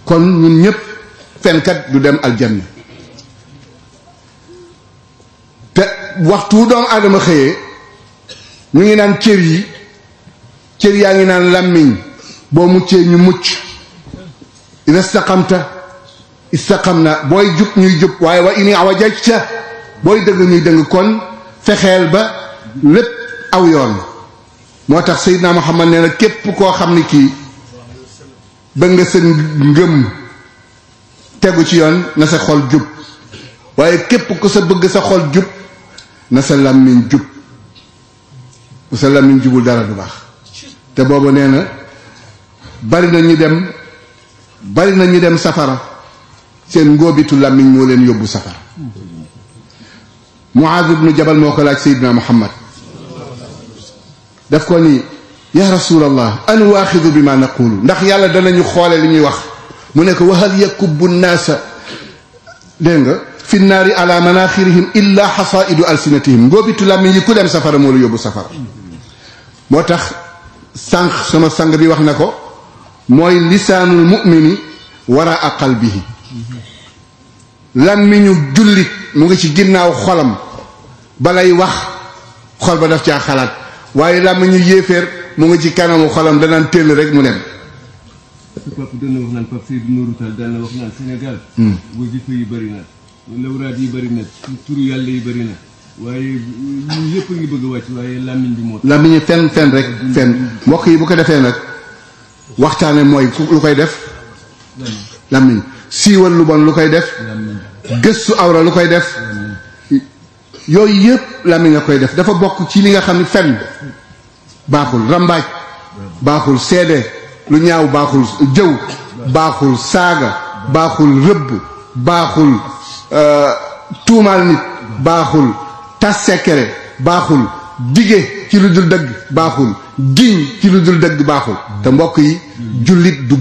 kon ñun ñëpp fenkat du dem aljanna te waxtu doomu aadama xëyee ñu ngi naan cër yaa ngi naan làmmiñ boo muccee ñu mucc ida istaqamna booy jub ñuy jub waaye wa ini awajajta booy dëgg ñuy dëgg kon fexeel ba lépp aw yoon moo tax Seydina Muhammad nee na képp koo xam ni kii bëgg nga sa ngëm tegu ci yoon na sa xol jub waaye képp ku sa bëgg sa xol jub na sa làmmiñ jub bu sa làmmiñ jubul dara du baax te boobu nee na bari na ñu dem safara seen ngóobitu làmmiñ moo leen yóbbu safara Muaaz ibnu Jabal moo ko laaj Seydina Muhammad daf ko ni ya rasulallah an waaxidu bi ma naqulu ndax yàlla danañu xoole li ñuy wax mu ne ko wahal yakubbu nnaasa dégg nga fi nnaari ala manaxirihim illa xasaidu alsinatihim ngóobitu làmmiñ yi ku dem safara moo la yóbbu safara moo tax sànq sama sang bi wax na ko mooy lisaanul mumini waraa qalbihi làmmiñu jullit mu ngi ci ginnaaw xolam balay wax xol ba daf caa xalaat waaye làmmiñu yéeféer mu ngi ci kanamu xolam danaan téll rek mu dem. Pape dana wax naan Pape Seydou Nourou Tall dana wax naan Sénégal. wasifa yi bëri na lawraat yi bëri na turu yàlla yi bëri na waaye ñun yëpp a ngi bëgg a wàcc waaye làmmiñ bi moo. làmmiñu fen rek fen mbokk yi bu ko defee nag waxtaane mooy lu koy def. làmmiñ siiwal lu bon lu koy def. gëstu awra lu koy def. yooyu yëpp làmmiñ nga koy def dafa bokk ci li nga xam ne fen baaxul rambaaj baaxul seede lu ñaaw baaxul jëw baaxul saaga baaxul rëbb baaxul tuumaal nit baaxul tas sekere baaxul dige ci lu dul dëgg baaxul giñ ci lu dul dëgg baaxul te mbokk yi jullit du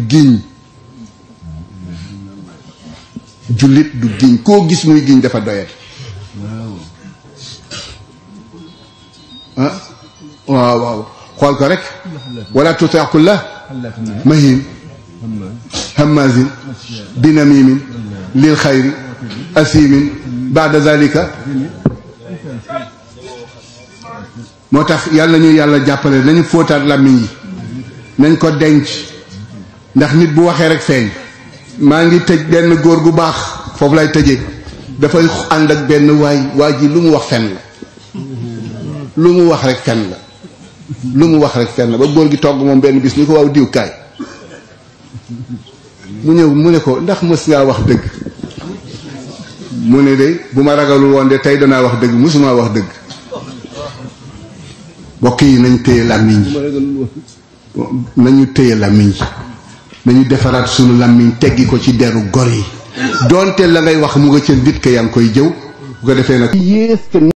giñ koo gis muy giñ dafa doyat waaw xool ko rek wala tuti kulla mahin hammazin binamimin lil xayri asimin baada zalika moo tax yàlla ñu yàlla jàppale nañu fóotaat làmmiñ yi nañ ko denc ndax nit bu waxee rek feeñ maa ngi tëj benn góor gu baax foofu lay tëjee dafay ànd ak benn waa ji lu mu wax fen la lu mu wax rek fen la ba góor gi togg moom benn bis ni ko waaw diw kaay mu ñëw mu ne ko ndax mës ngaa wax dëgg mu ne de bu ma ragalul woon de tey danaa wax dëgg mësumaa wax dëgg mbokk yi nañ téye làmmiñ yi nañu téye làmmiñ yi nañu defaraat sunu làmmiñ teggi ko ci deru gor yi doonte la ngay wax mu nga ca nit ka yaa ngi koy jëw bu ko defee nag